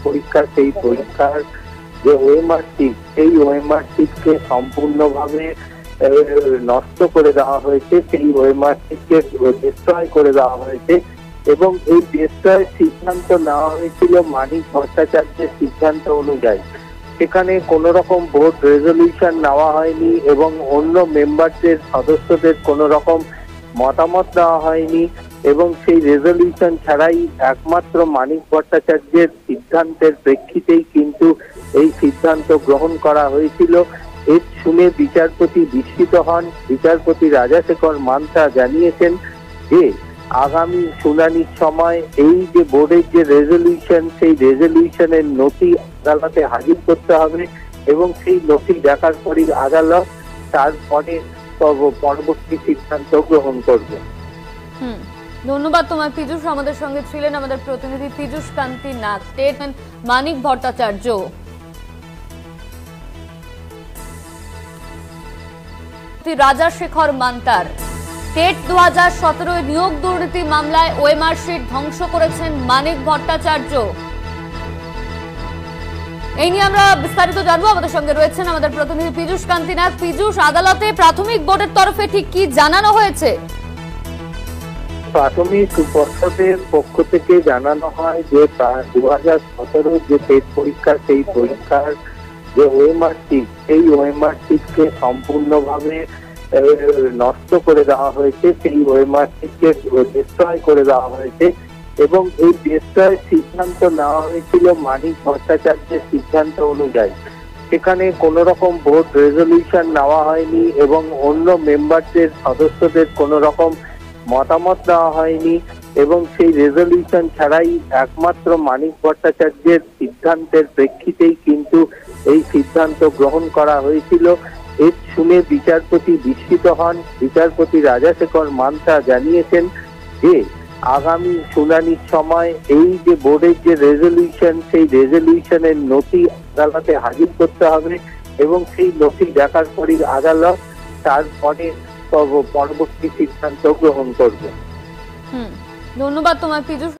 পরীক্ষা, সেই পরীক্ষার যে ওএমআর শিট, সেই ওএমআর শিটকে সম্পূর্ণভাবে নষ্ট করে দেওয়া হয়েছে, সেই ওএমআর শিটকে ডিস্ট্রয় করে দেওয়া হয়েছে এবং এই ডিস্ট্রয়ের সিদ্ধান্ত নেওয়া হয়েছিল মানিক ভট্টাচার্যের সিদ্ধান্ত অনুযায়ী। সেখানে কোন রকম বোর্ড রেজলিউশন নেওয়া হয়নি এবং অন্য মেম্বারদের সদস্যদের কোন রকম মতামত দেওয়া হয়নি এবং সেই রেজলিউশন ছাড়াই একমাত্র মানিক ভট্টাচার্যের সিদ্ধান্তের প্রেক্ষিতেই কিন্তু এই সিদ্ধান্ত গ্রহণ করা হয়েছিল। এর শুনে বিচারপতি বিস্মিত হন। বিচারপতি রাজাশেখর মান্তা জানিয়েছেন যে আগামী শুনানির সময় এই যে বোর্ডের যে রেজলিউশন, সেই রেজলিউশনের নথি আদালতে হাজির করতে হবে এবং সেই নথি দেখার পরই আদালত তারপরে পরবর্তী সিদ্ধান্ত গ্রহণ করবে। ধন্যবাদ তোমার পীযূষ। আমাদের সঙ্গে ছিলেন আমাদের প্রতিনিধি পীযূষ কান্তি নাগ। স্টেটমেন্ট মানিক ভট্টাচার্য। রাজাশেখর মান্তার টেট 2017 নিয়োগ দুর্নীতি মামলায় ওএমআর শিট ধ্বংস করেছেন মানিক ভট্টাচার্য। এই নিয়ে আমরা বিস্তারিত জানবো। আমাদের সঙ্গে রয়েছেন আমাদের প্রতিনিধি পীযূষ কান্তি নাগ। পীযূষ, আদালতে প্রাথমিক বোর্ডের তরফে ঠিক কি জানানো হয়েছে? প্রাথমিক পর্ষদের পক্ষ থেকে জানানো হয় যে 2017 যে টেট পরীক্ষা, সেই পরীক্ষার যে ওএমআর শিট, সেই ওএমআর শিটকে সম্পূর্ণভাবে নষ্ট করে দেওয়া হয়েছে, সেই ওএমআর শিটকে ডিস্ট্রয় করে দেওয়া হয়েছে এবং এই ডিস্ট্রয়ের সিদ্ধান্ত নেওয়া হয়েছিল মানিক ভট্টাচার্যের সিদ্ধান্ত অনুযায়ী। সেখানে কোন রকম বোর্ড রেজলিউশন নেওয়া হয়নি এবং অন্য মেম্বারদের সদস্যদের কোন রকম মতামত দেওয়া হয়নি এবং সেই রেজলিউশন ছাড়াই একমাত্র মানিক ভট্টাচার্যের সিদ্ধান্তের প্রেক্ষিতেই কিন্তু এই সিদ্ধান্ত গ্রহণ করা হয়েছিল। এর শুনে বিচারপতি বিস্মিত হন। বিচারপতি রাজাশেখর মান্তা জানিয়েছেন যে আগামী শুনানির সময় এই যে বোর্ডের যে রেজলিউশন, সেই রেজলিউশনের নথি আদালতে হাজির করতে হবে এবং সেই নথি দেখার পরই আদালত তারপরে পরবর্তী সিদ্ধান্ত গ্রহণ করবে। ধন্যবাদ তোমার পীযূষ।